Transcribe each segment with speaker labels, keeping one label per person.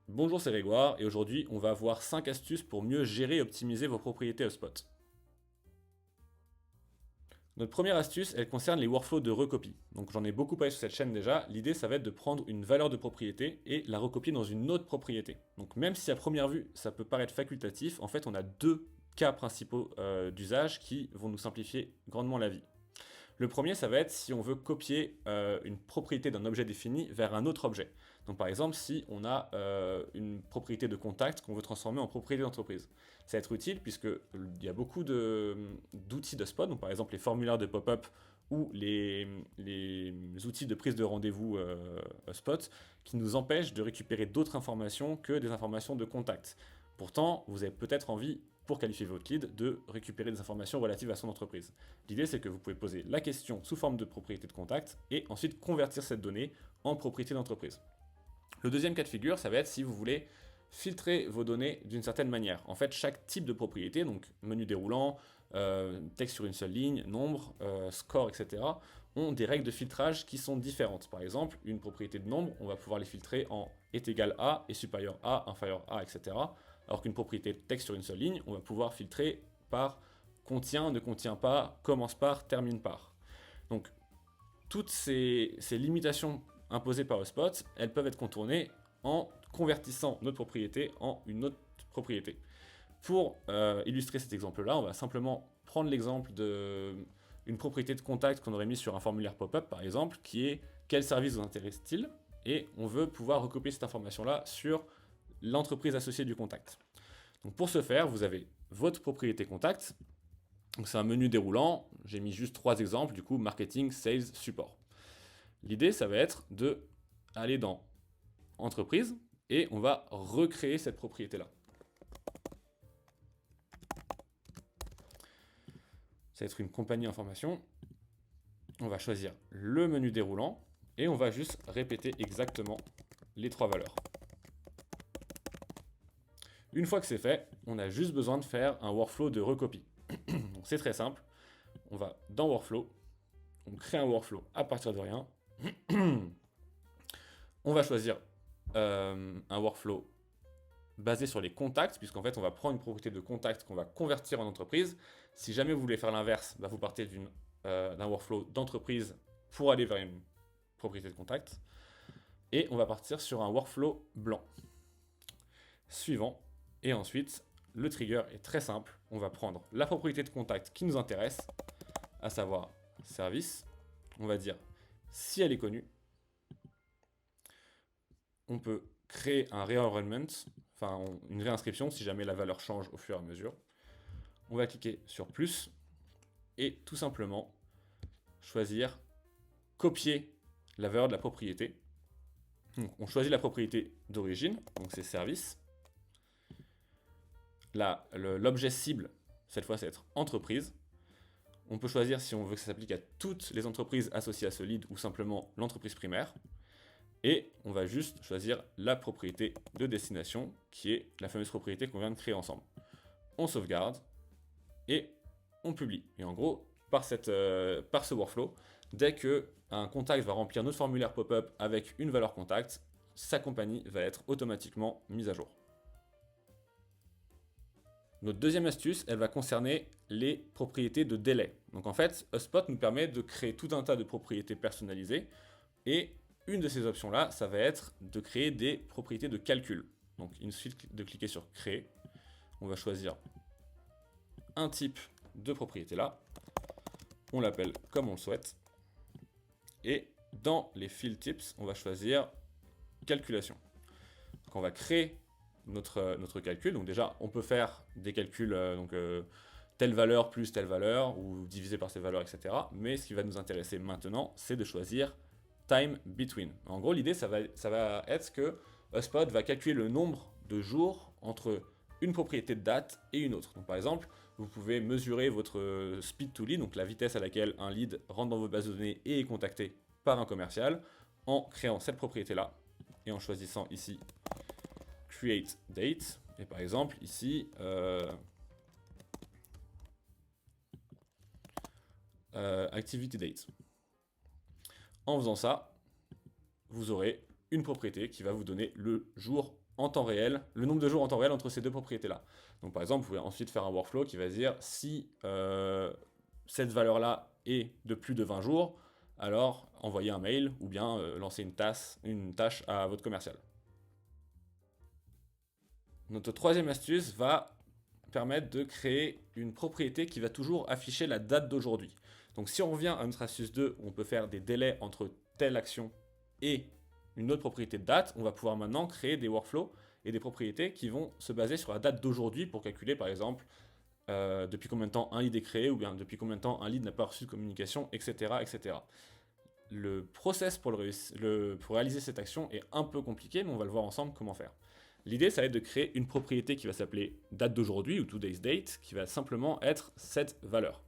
Speaker 1: Bonjour, c'est Grégoire et aujourd'hui on va voir 5 astuces pour mieux gérer et optimiser vos propriétés HubSpot. Notre première astuce, elle concerne les workflows de recopie. Donc j'en ai beaucoup parlé sur cette chaîne déjà, l'idée ça va être de prendre une valeur de propriété et la recopier dans une autre propriété. Donc même si à première vue ça peut paraître facultatif, en fait on a deux cas principaux d'usage qui vont nous simplifier grandement la vie. Le premier, ça va être si on veut copier une propriété d'un objet défini vers un autre objet. Donc par exemple, si on a une propriété de contact qu'on veut transformer en propriété d'entreprise. Ça va être utile puisqu'il y a beaucoup d'outils de spot, donc par exemple les formulaires de pop-up ou les outils de prise de rendez-vous spot, qui nous empêchent de récupérer d'autres informations que des informations de contact. Pourtant, vous avez peut-être envie, pour qualifier votre lead, de récupérer des informations relatives à son entreprise. L'idée, c'est que vous pouvez poser la question sous forme de propriété de contact et ensuite convertir cette donnée en propriété d'entreprise. Le deuxième cas de figure, ça va être si vous voulez filtrer vos données d'une certaine manière. En fait, chaque type de propriété, donc menu déroulant, texte sur une seule ligne, nombre, score, etc., ont des règles de filtrage qui sont différentes. Par exemple, une propriété de nombre, on va pouvoir les filtrer en est égal à, est supérieur à, inférieur à, etc. Alors qu'une propriété de texte sur une seule ligne, on va pouvoir filtrer par contient, ne contient pas, commence par, termine par. Donc, toutes ces limitations imposées par HubSpot, elles peuvent être contournées en convertissant notre propriété en une autre propriété. Pour illustrer cet exemple-là, on va simplement prendre l'exemple d'une propriété de contact qu'on aurait mis sur un formulaire pop-up, par exemple, qui est quel service vous intéresse-t-il, et on veut pouvoir recopier cette information-là sur l'entreprise associée du contact. Donc pour ce faire, vous avez votre propriété contact. Donc c'est un menu déroulant. J'ai mis juste 3 exemples, du coup, marketing, sales, support. L'idée, ça va être de aller dans entreprise et on va recréer cette propriété-là. Ça va être une compagnie information. On va choisir le menu déroulant et on va juste répéter exactement les 3 valeurs. Une fois que c'est fait, on a juste besoin de faire un workflow de recopie. Donc c'est très simple. On va dans workflow, on crée un workflow à partir de rien. On va choisir un workflow basé sur les contacts, puisqu'en fait on va prendre une propriété de contact qu'on va convertir en entreprise. Si jamais vous voulez faire l'inverse, bah, vous partez d'un workflow d'entreprise pour aller vers une propriété de contact. Et on va partir sur un workflow blanc. Suivant. Et ensuite, le trigger est très simple. On va prendre la propriété de contact qui nous intéresse, à savoir service. On va dire si elle est connue. On peut créer un re-enrollment, enfin une réinscription si jamais la valeur change au fur et à mesure. On va cliquer sur plus et tout simplement choisir copier la valeur de la propriété. Donc, on choisit la propriété d'origine, donc c'est service. Là, l'objet cible, cette fois, c'est être entreprise. On peut choisir si on veut que ça s'applique à toutes les entreprises associées à ce lead ou simplement l'entreprise primaire. Et on va juste choisir la propriété de destination, qui est la fameuse propriété qu'on vient de créer ensemble. On sauvegarde et on publie. Et en gros, par ce workflow, dès qu'un contact va remplir notre formulaire pop-up avec une valeur contact, sa compagnie va être automatiquement mise à jour. Notre deuxième astuce, elle va concerner les propriétés de délai. Donc en fait, HubSpot nous permet de créer tout un tas de propriétés personnalisées et une de ces options-là, ça va être de créer des propriétés de calcul. Donc il suffit de cliquer sur créer. On va choisir un type de propriété là. On l'appelle comme on le souhaite. Et dans les field tips, on va choisir calculation. Donc on va créer notre calcul. Donc déjà, on peut faire des calculs, telle valeur plus telle valeur, ou divisé par ces valeurs, etc. Mais ce qui va nous intéresser maintenant, c'est de choisir time between. En gros, l'idée, ça va être que HubSpot va calculer le nombre de jours entre une propriété de date et une autre. Donc par exemple, vous pouvez mesurer votre speed to lead, donc la vitesse à laquelle un lead rentre dans vos bases de données et est contacté par un commercial, en créant cette propriété-là et en choisissant ici create date. Et par exemple, ici, activity date. En faisant ça, vous aurez une propriété qui va vous donner le jour en temps réel, le nombre de jours en temps réel entre ces deux propriétés-là. Donc par exemple, vous pouvez ensuite faire un workflow qui va dire si cette valeur-là est de plus de 20 jours, alors envoyez un mail ou bien lancer une tâche à votre commercial. Notre troisième astuce va permettre de créer une propriété qui va toujours afficher la date d'aujourd'hui. Donc si on revient à notre astuce 2, où on peut faire des délais entre telle action et une autre propriété de date, on va pouvoir maintenant créer des workflows et des propriétés qui vont se baser sur la date d'aujourd'hui pour calculer par exemple depuis combien de temps un lead est créé ou bien depuis combien de temps un lead n'a pas reçu de communication, etc. etc. Le process pour réaliser cette action est un peu compliqué, mais on va le voir ensemble comment faire. L'idée, ça va être de créer une propriété qui va s'appeler date d'aujourd'hui ou today's date, qui va simplement être cette valeur.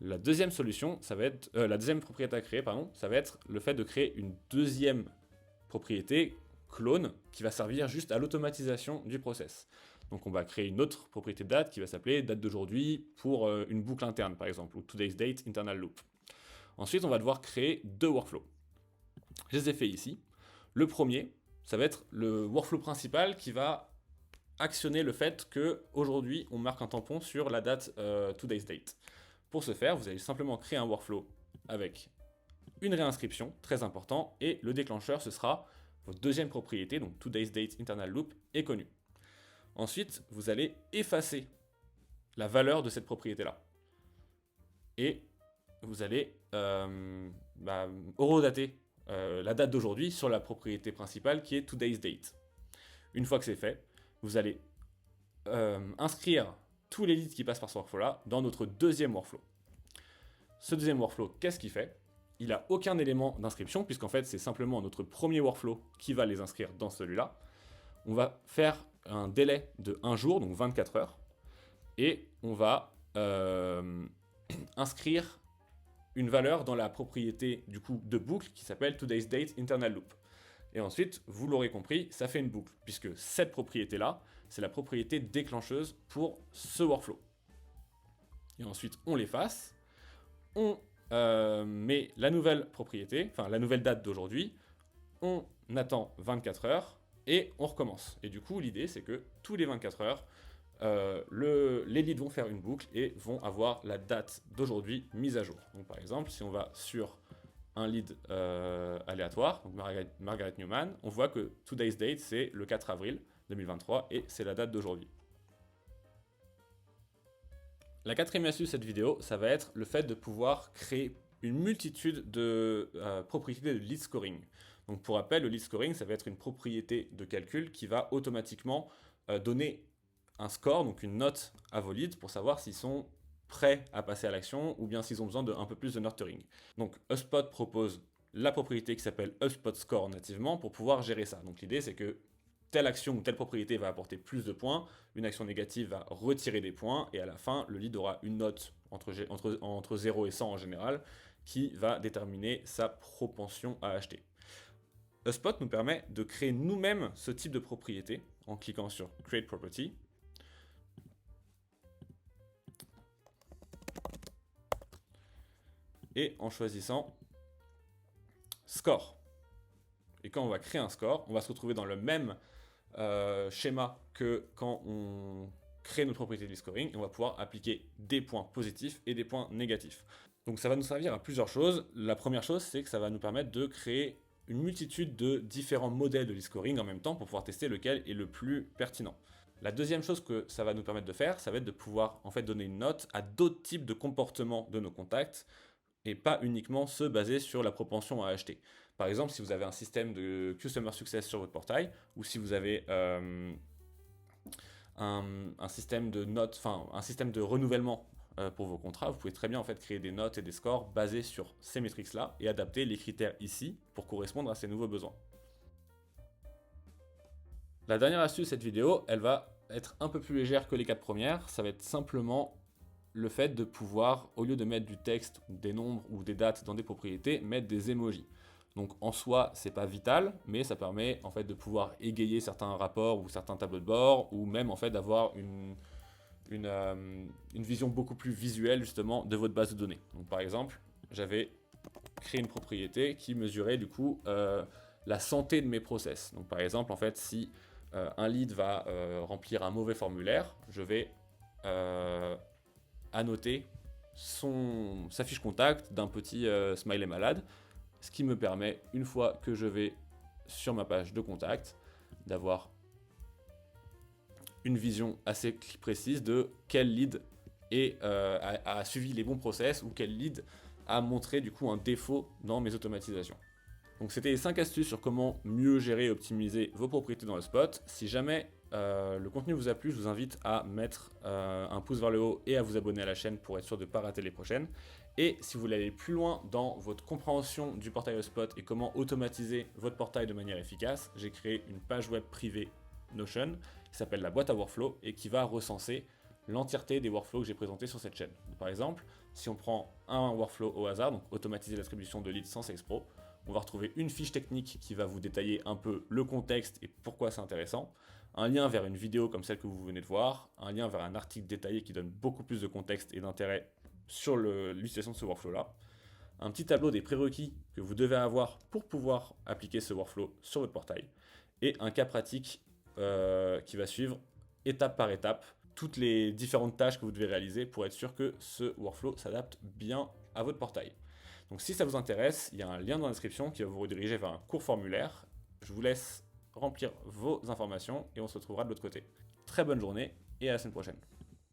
Speaker 1: La deuxième solution, ça va être la deuxième propriété à créer, pardon, ça va être le fait de créer une deuxième propriété clone qui va servir juste à l'automatisation du process. Donc on va créer une autre propriété de date qui va s'appeler date d'aujourd'hui pour une boucle interne par exemple, ou today's date internal loop. Ensuite, on va devoir créer deux workflows. Je les ai fait ici. Le premier, ça va être le workflow principal qui va actionner le fait qu'aujourd'hui, on marque un tampon sur la date today's date. Pour ce faire, vous allez simplement créer un workflow avec une réinscription, très important, et le déclencheur, ce sera votre deuxième propriété, donc today's date internal loop, est connue. Ensuite, vous allez effacer la valeur de cette propriété-là. Et vous allez horodater la date d'aujourd'hui sur la propriété principale qui est today's date. Une fois que c'est fait, vous allez inscrire tous les leads qui passent par ce workflow-là dans notre deuxième workflow. Ce deuxième workflow, qu'est-ce qu'il fait? Il n'a aucun élément d'inscription, puisqu'en fait, c'est simplement notre premier workflow qui va les inscrire dans celui-là. On va faire un délai de 1 jour, donc 24 heures, et on va inscrire une valeur dans la propriété du coup de boucle qui s'appelle today's date internal loop. Et ensuite, vous l'aurez compris, ça fait une boucle, puisque cette propriété-là, c'est la propriété déclencheuse pour ce workflow. Et ensuite, on l'efface, on met la nouvelle propriété, enfin la nouvelle date d'aujourd'hui, on attend 24 heures et on recommence. Et du coup, l'idée, c'est que tous les 24 heures, les leads vont faire une boucle et vont avoir la date d'aujourd'hui mise à jour. Donc par exemple, si on va sur un lead aléatoire, donc Margaret Newman, on voit que today's date c'est le 4 avril 2023 et c'est la date d'aujourd'hui. La quatrième astuce de cette vidéo, ça va être le fait de pouvoir créer une multitude de propriétés de lead scoring. Donc pour rappel, le lead scoring, ça va être une propriété de calcul qui va automatiquement donner un score, donc une note à vos leads pour savoir s'ils sont prêts à passer à l'action ou bien s'ils ont besoin d'un peu plus de nurturing. Donc HubSpot propose la propriété qui s'appelle HubSpot Score nativement pour pouvoir gérer ça. Donc l'idée c'est que telle action ou telle propriété va apporter plus de points, une action négative va retirer des points et à la fin le lead aura une note entre 0 et 100 en général qui va déterminer sa propension à acheter. HubSpot nous permet de créer nous-mêmes ce type de propriété en cliquant sur Create Property. Et en choisissant Score. Et quand on va créer un score, on va se retrouver dans le même schéma que quand on crée notre propriété de scoring, et on va pouvoir appliquer des points positifs et des points négatifs. Donc ça va nous servir à plusieurs choses. La première chose, c'est que ça va nous permettre de créer une multitude de différents modèles de lead scoring en même temps pour pouvoir tester lequel est le plus pertinent. La deuxième chose que ça va nous permettre de faire, ça va être de pouvoir en fait donner une note à d'autres types de comportements de nos contacts et pas uniquement se baser sur la propension à acheter. Par exemple, si vous avez un système de Customer Success sur votre portail, ou si vous avez un système de notes, enfin un système de renouvellement pour vos contrats, vous pouvez très bien en fait créer des notes et des scores basés sur ces métriques-là et adapter les critères ici pour correspondre à ces nouveaux besoins. La dernière astuce de cette vidéo, elle va être un peu plus légère que les 4 premières. Ça va être simplement le fait de pouvoir, au lieu de mettre du texte, des nombres ou des dates dans des propriétés, mettre des emojis. Donc en soi, c'est pas vital, mais ça permet en fait de pouvoir égayer certains rapports ou certains tableaux de bord, ou même en fait d'avoir une vision beaucoup plus visuelle justement de votre base de données. Donc par exemple, j'avais créé une propriété qui mesurait du coup la santé de mes process. Donc par exemple, en fait, si un lead va remplir un mauvais formulaire, je vais annoter sa fiche contact d'un petit smiley malade, ce qui me permet, une fois que je vais sur ma page de contact, d'avoir une vision assez précise de quel lead a suivi les bons process ou quel lead a montré du coup un défaut dans mes automatisations. Donc c'était les 5 astuces sur comment mieux gérer et optimiser vos propriétés dans le spot. Si jamais le contenu vous a plu, je vous invite à mettre un pouce vers le haut et à vous abonner à la chaîne pour être sûr de ne pas rater les prochaines. Et si vous voulez aller plus loin dans votre compréhension du portail HubSpot et comment automatiser votre portail de manière efficace, j'ai créé une page web privée Notion qui s'appelle la boîte à workflow et qui va recenser l'entièreté des workflows que j'ai présentés sur cette chaîne. Donc, par exemple, si on prend un workflow au hasard, donc automatiser l'attribution de leads sans Salespro, on va retrouver une fiche technique qui va vous détailler un peu le contexte et pourquoi c'est intéressant, un lien vers une vidéo comme celle que vous venez de voir, un lien vers un article détaillé qui donne beaucoup plus de contexte et d'intérêt sur l'utilisation de ce workflow-là, un petit tableau des prérequis que vous devez avoir pour pouvoir appliquer ce workflow sur votre portail, et un cas pratique qui va suivre étape par étape toutes les différentes tâches que vous devez réaliser pour être sûr que ce workflow s'adapte bien à votre portail. Donc si ça vous intéresse, il y a un lien dans la description qui va vous rediriger vers un court formulaire. Je vous laisse remplir vos informations et on se retrouvera de l'autre côté. Très bonne journée et à la semaine prochaine.